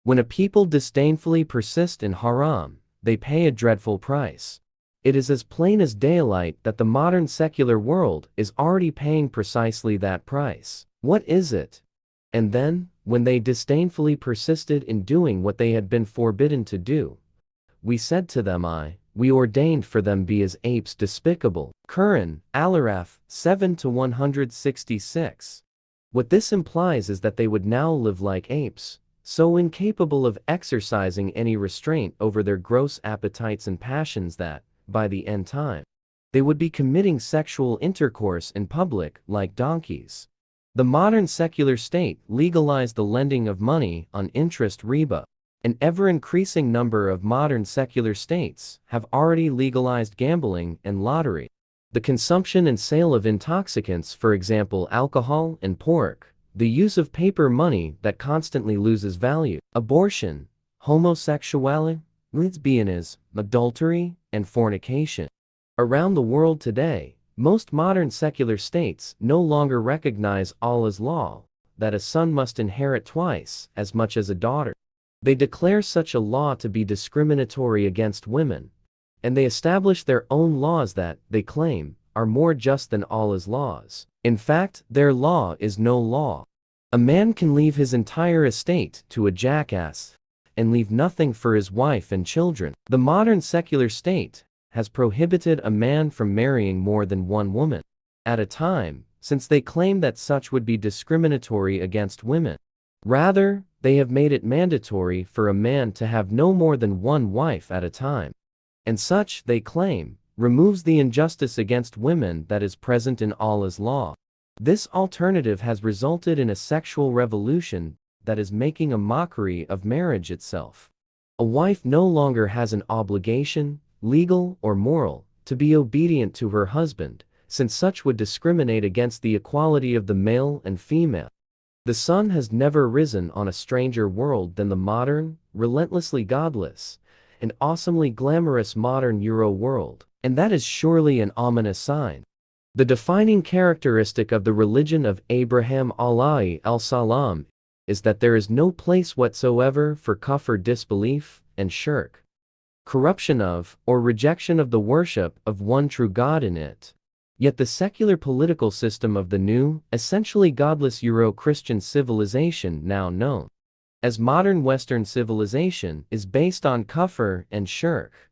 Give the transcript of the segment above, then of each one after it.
When a people disdainfully persist in haram, they pay a dreadful price. It is as plain as daylight that the modern secular world is already paying precisely that price. What is it? And then, when they disdainfully persisted in doing what they had been forbidden to do, we said to them, we ordained for them be as apes despicable. Quran, Al-Araf, 7-166. What this implies is that they would now live like apes, so incapable of exercising any restraint over their gross appetites and passions that, by the end time, they would be committing sexual intercourse in public like donkeys. The modern secular state legalized the lending of money on interest riba. An ever-increasing number of modern secular states have already legalized gambling and lottery. The consumption and sale of intoxicants, for example alcohol and pork, the use of paper money that constantly loses value, abortion, homosexuality, lesbianism, adultery, and fornication. Around the world today, most modern secular states no longer recognize Allah's law, that a son must inherit twice as much as a daughter. They declare such a law to be discriminatory against women, and they establish their own laws that, they claim, are more just than Allah's laws. In fact, their law is no law. A man can leave his entire estate to a jackass, and leave nothing for his wife and children. The modern secular state has prohibited a man from marrying more than one woman at a time, since they claim that such would be discriminatory against women. Rather, they have made it mandatory for a man to have no more than one wife at a time. And such, they claim, removes the injustice against women that is present in Allah's law. This alternative has resulted in a sexual revolution that is making a mockery of marriage itself. A wife no longer has an obligation, legal or moral, to be obedient to her husband, since such would discriminate against the equality of the male and female. The sun has never risen on a stranger world than the modern, relentlessly godless, and awesomely glamorous modern Euro world, and that is surely an ominous sign. The defining characteristic of the religion of Abraham alayhi al-salam is that there is no place whatsoever for kufr, disbelief, and shirk, corruption of, or rejection of the worship of one true God in it. Yet the secular political system of the new, essentially godless Euro-Christian civilization now known as modern Western civilization is based on kufr and shirk.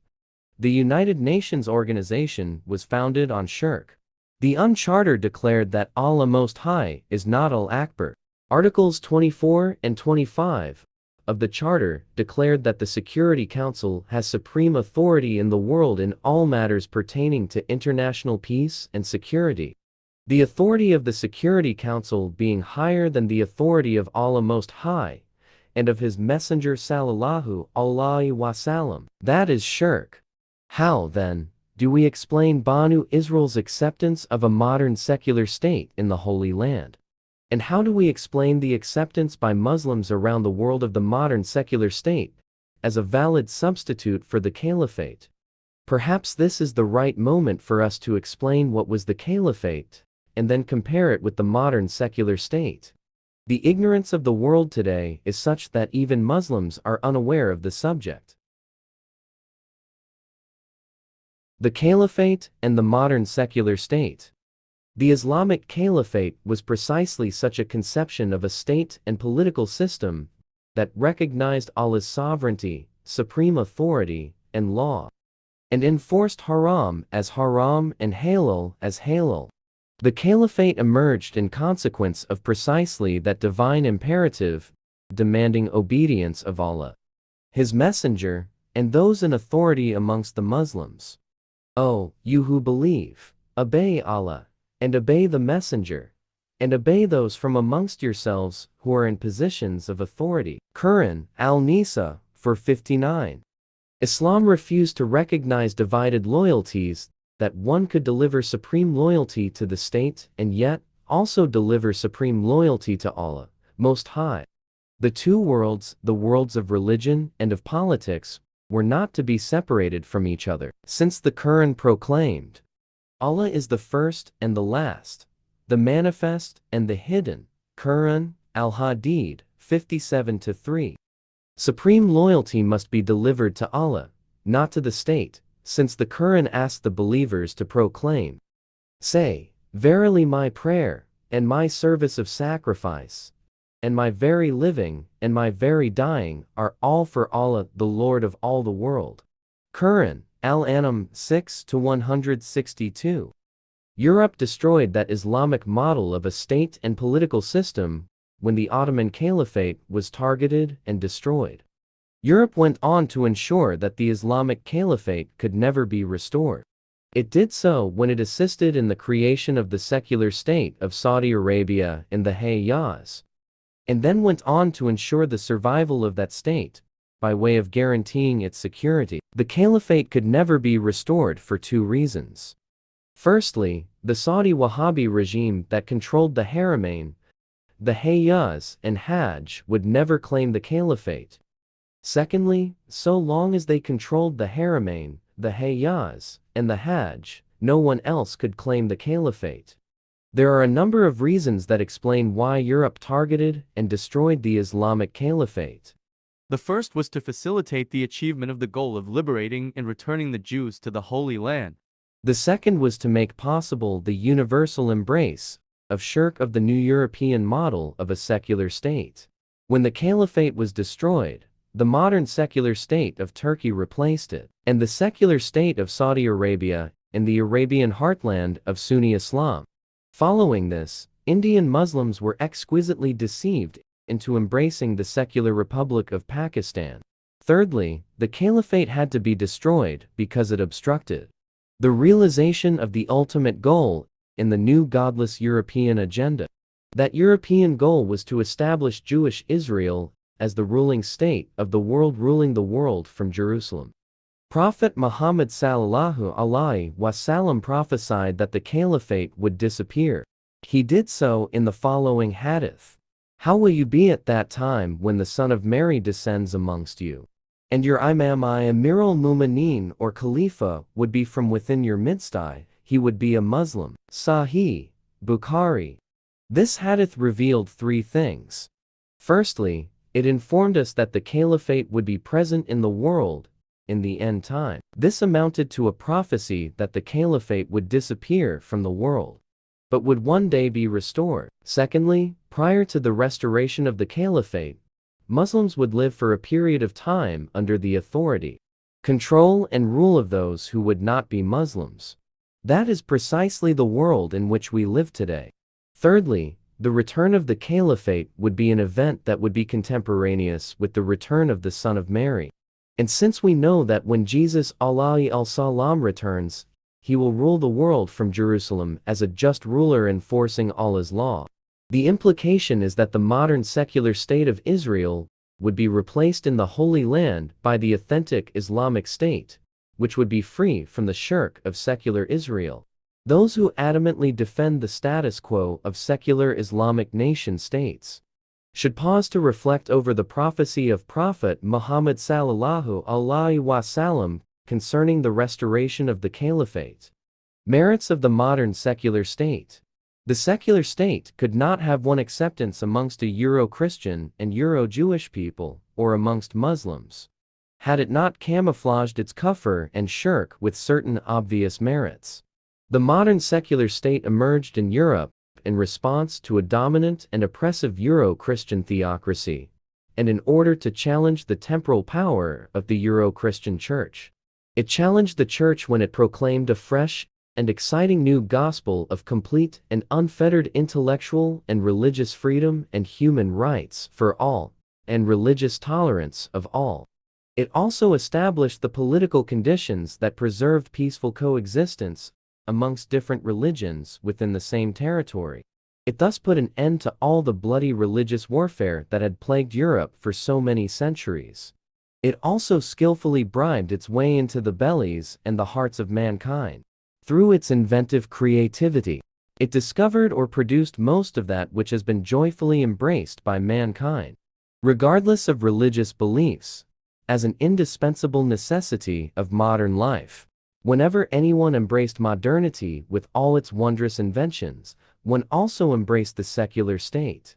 The United Nations organization was founded on shirk. The UNCharter declared that Allah Most High is not Al-Akbar. Articles 24 and 25 of the Charter declared that the Security Council has supreme authority in the world in all matters pertaining to international peace and security. The authority of the Security Council being higher than the authority of Allah Most High and of His Messenger Sallallahu Alaihi Wasallam. That is shirk. How, then, do we explain Banu Israel's acceptance of a modern secular state in the Holy Land? And how do we explain the acceptance by Muslims around the world of the modern secular state as a valid substitute for the caliphate? Perhaps this is the right moment for us to explain what was the caliphate, and then compare it with the modern secular state. The ignorance of the world today is such that even Muslims are unaware of the subject. The caliphate and the modern secular state. The Islamic Caliphate was precisely such a conception of a state and political system that recognized Allah's sovereignty, supreme authority, and law, and enforced haram as haram and halal as halal. The Caliphate emerged in consequence of precisely that divine imperative, demanding obedience of Allah, His Messenger, and those in authority amongst the Muslims. O you who believe, obey Allah, and obey the Messenger, and obey those from amongst yourselves who are in positions of authority. Quran, Al-Nisa, 459. Islam refused to recognize divided loyalties, that one could deliver supreme loyalty to the state and yet also deliver supreme loyalty to Allah, Most High. The two worlds, the worlds of religion and of politics, were not to be separated from each other, since the Quran proclaimed, Allah is the first and the last, the manifest and the hidden. Quran, Al-Hadid, 57-3. Supreme loyalty must be delivered to Allah, not to the state, since the Quran asked the believers to proclaim, "Say, verily my prayer, and my service of sacrifice, and my very living, and my very dying, are all for Allah, the Lord of all the world." Quran, Al-An'am 6-162. Europe destroyed that Islamic model of a state and political system when the Ottoman Caliphate was targeted and destroyed. Europe went on to ensure that the Islamic Caliphate could never be restored. It did so when it assisted in the creation of the secular state of Saudi Arabia and the Hejaz, and then went on to ensure the survival of that state by way of guaranteeing its security. The Caliphate could never be restored for two reasons. Firstly, the Saudi Wahhabi regime that controlled the Haramain, the Hejaz, and Hajj would never claim the Caliphate. Secondly, so long as they controlled the Haramain, the Hejaz, and the Hajj, no one else could claim the Caliphate. There are a number of reasons that explain why Europe targeted and destroyed the Islamic Caliphate. The first was to facilitate the achievement of the goal of liberating and returning the Jews to the Holy Land. The second was to make possible the universal embrace of shirk of the new European model of a secular state. When the Caliphate was destroyed, the modern secular state of Turkey replaced it, and the secular state of Saudi Arabia in the Arabian heartland of Sunni Islam. Following this, Indian Muslims were exquisitely deceived into embracing the secular Republic of Pakistan. Thirdly, the Caliphate had to be destroyed because it obstructed the realization of the ultimate goal in the new godless European agenda. That European goal was to establish Jewish Israel as the ruling state of the world, ruling the world from Jerusalem. Prophet Muhammad sallallahu alaihi wasallam prophesied that the Caliphate would disappear. He did so in the following hadith. "How will you be at that time when the Son of Mary descends amongst you? And your Imam Amirul Mu'mineen or Khalifa would be from within your midst. He would be a Muslim." Sahih Bukhari. This hadith revealed three things. Firstly, it informed us that the Caliphate would be present in the world in the end time. This amounted to a prophecy that the Caliphate would disappear from the world, but would one day be restored. Secondly, prior to the restoration of the Caliphate, Muslims would live for a period of time under the authority, control, and rule of those who would not be Muslims. That is precisely the world in which we live today. Thirdly, the return of the Caliphate would be an event that would be contemporaneous with the return of the Son of Mary. And since we know that when Jesus alayhi al-salam returns, he will rule the world from Jerusalem as a just ruler enforcing Allah's law, the implication is that the modern secular state of Israel would be replaced in the Holy Land by the authentic Islamic state, which would be free from the shirk of secular Israel. Those who adamantly defend the status quo of secular Islamic nation states should pause to reflect over the prophecy of Prophet Muhammad sallallahu alaihi wasallam concerning the restoration of the Caliphate. Merits of the modern secular state. The secular state could not have won acceptance amongst a Euro-Christian and Euro-Jewish people, or amongst Muslims, had it not camouflaged its kufr and shirk with certain obvious merits. The modern secular state emerged in Europe in response to a dominant and oppressive Euro-Christian theocracy, and in order to challenge the temporal power of the Euro-Christian Church. It challenged the Church when it proclaimed a fresh and exciting new gospel of complete and unfettered intellectual and religious freedom and human rights for all, and religious tolerance of all. It also established the political conditions that preserved peaceful coexistence amongst different religions within the same territory. It thus put an end to all the bloody religious warfare that had plagued Europe for so many centuries. It also skillfully bribed its way into the bellies and the hearts of mankind. Through its inventive creativity, it discovered or produced most of that which has been joyfully embraced by mankind, regardless of religious beliefs, as an indispensable necessity of modern life. Whenever anyone embraced modernity with all its wondrous inventions, one also embraced the secular state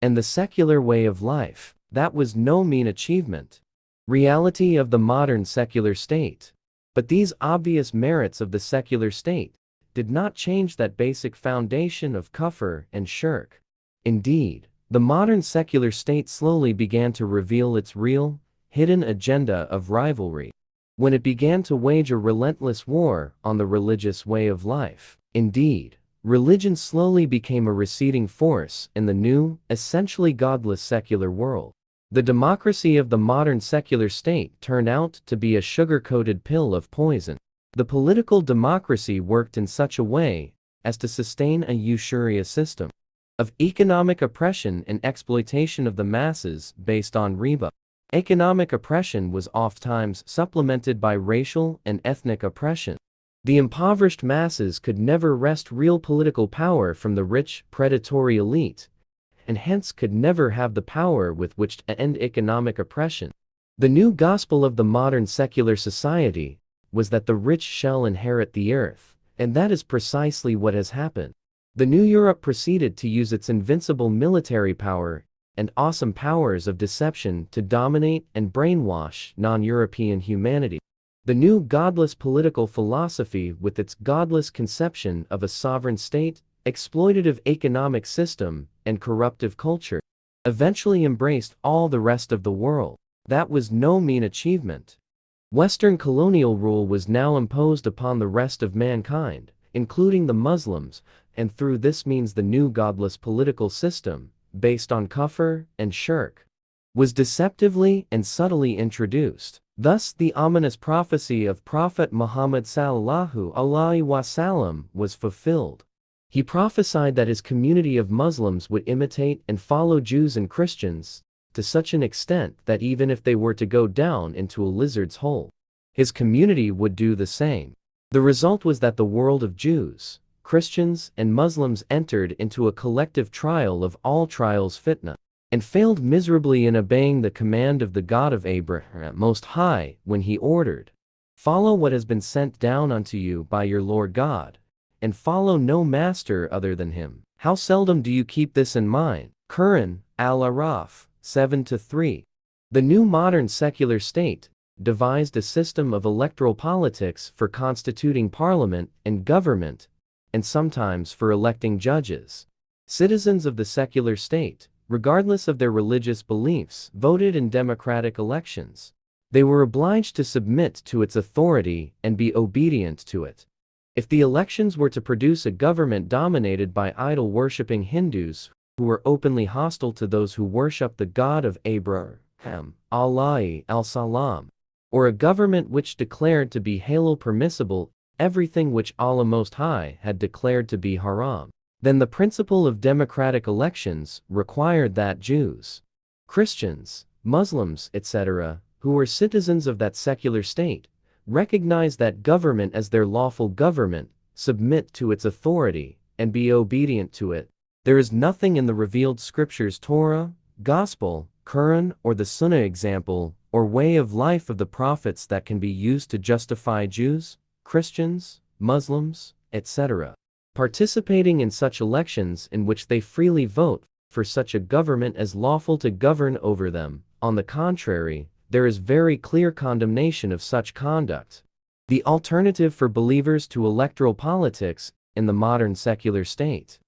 and the secular way of life. That was no mean achievement. Reality of the modern secular state. But these obvious merits of the secular state did not change that basic foundation of kufr and shirk. Indeed, the modern secular state slowly began to reveal its real, hidden agenda of rivalry. When it began to wage a relentless war on the religious way of life. Indeed, religion slowly became a receding force in the new, essentially godless secular world. The democracy of the modern secular state turned out to be a sugar-coated pill of poison. The political democracy worked in such a way as to sustain a usurious system of economic oppression and exploitation of the masses based on riba. Economic oppression was oftentimes supplemented by racial and ethnic oppression. The impoverished masses could never wrest real political power from the rich, predatory elite, and hence could never have the power with which to end economic oppression. The new gospel of the modern secular society was that the rich shall inherit the earth, and that is precisely what has happened. The new Europe proceeded to use its invincible military power and awesome powers of deception to dominate and brainwash non-European humanity. The new godless political philosophy with its godless conception of a sovereign state, exploitative economic system, and corruptive culture eventually embraced all the rest of the world. That was no mean achievement. Western colonial rule was now imposed upon the rest of mankind, including the Muslims, and through this means the new godless political system, based on kufr and shirk, was deceptively and subtly introduced. Thus the ominous prophecy of Prophet Muhammad sallallahu alaihi wasallam was fulfilled. He prophesied that his community of Muslims would imitate and follow Jews and Christians to such an extent that even if they were to go down into a lizard's hole, his community would do the same. The result was that the world of Jews, Christians, and Muslims entered into a collective trial of all trials fitna, and failed miserably in obeying the command of the God of Abraham Most High when he ordered, "Follow what has been sent down unto you by your Lord God, and follow no master other than him." How seldom do you keep this in mind? Quran, Al-Araf, 7-3. The new modern secular state devised a system of electoral politics for constituting parliament and government, and sometimes for electing judges. Citizens of the secular state, regardless of their religious beliefs, voted in democratic elections. They were obliged to submit to its authority and be obedient to it. If the elections were to produce a government dominated by idol-worshipping Hindus who were openly hostile to those who worship the God of Abraham, alayhi al-salam, or a government which declared to be halal permissible everything which Allah Most High had declared to be haram, then the principle of democratic elections required that Jews, Christians, Muslims, etc., who were citizens of that secular state, recognize that government as their lawful government, submit to its authority, and be obedient to it. There is nothing in the revealed scriptures, Torah, Gospel, Quran, or the Sunnah example or way of life of the prophets that can be used to justify Jews, Christians, Muslims, etc. participating in such elections in which they freely vote for such a government as lawful to govern over them. On the contrary, there is very clear condemnation of such conduct. The alternative for believers to electoral politics in the modern secular state.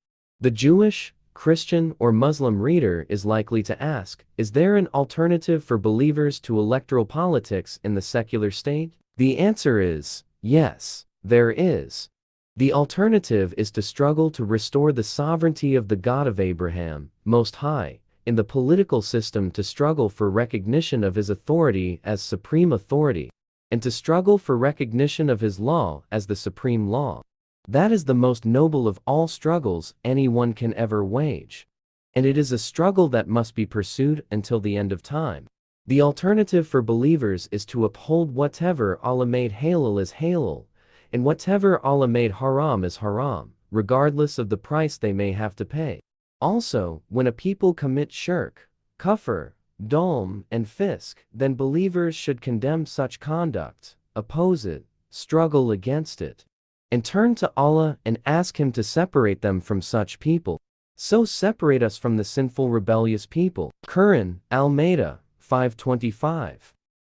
The Jewish, Christian, or Muslim reader is likely to ask, is there an alternative for believers to electoral politics in the secular state? The answer is, yes, there is. The alternative is to struggle to restore the sovereignty of the God of Abraham, Most High, in the political system, to struggle for recognition of his authority as supreme authority, and to struggle for recognition of his law as the supreme law. That is the most noble of all struggles anyone can ever wage. And it is a struggle that must be pursued until the end of time. The alternative for believers is to uphold whatever Allah made halal is halal, and whatever Allah made haram is haram, regardless of the price they may have to pay. Also, when a people commit shirk, kufr, dhulm, and fisk, then believers should condemn such conduct, oppose it, struggle against it, and turn to Allah and ask Him to separate them from such people. So separate us from the sinful rebellious people. Quran, Al-Maida, 525.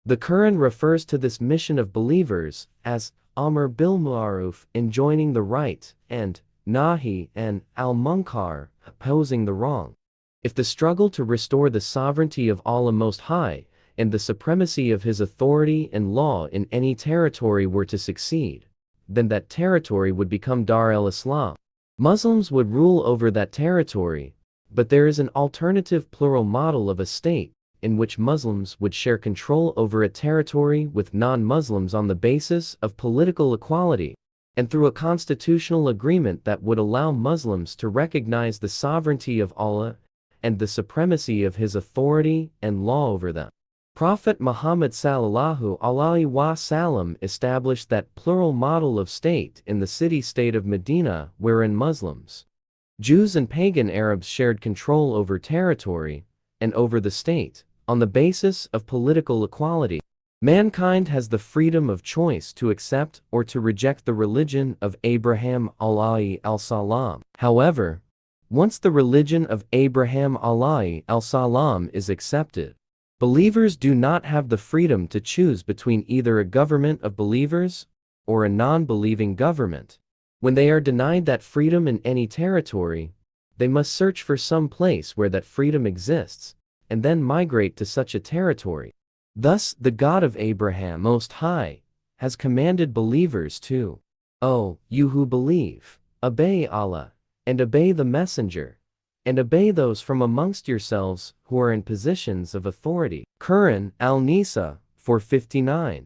The Quran refers to this mission of believers as Amr bil Ma'ruf, enjoining the right, and Nahi and Al-Munkar, opposing the wrong. If the struggle to restore the sovereignty of Allah Most High and the supremacy of His authority and law in any territory were to succeed, then that territory would become Dar el-Islam. Muslims would rule over that territory, but there is an alternative plural model of a state in which Muslims would share control over a territory with non-Muslims on the basis of political equality, and through a constitutional agreement that would allow Muslims to recognize the sovereignty of Allah and the supremacy of His authority and law over them. Prophet Muhammad sallallahu alaihi wasallam established that plural model of state in the city-state of Medina, wherein Muslims, Jews and pagan Arabs shared control over territory and over the state on the basis of political equality. Mankind has the freedom of choice to accept or to reject the religion of Abraham alayhi al-salam. However, once the religion of Abraham alayhi al-salam is accepted, believers do not have the freedom to choose between either a government of believers or a non-believing government. When they are denied that freedom in any territory, they must search for some place where that freedom exists, and then migrate to such a territory. Thus, the God of Abraham Most High has commanded believers to, "O you who believe, obey Allah, and obey the Messenger, and obey those from amongst yourselves who are in positions of authority." Quran, Al-Nisa, 459.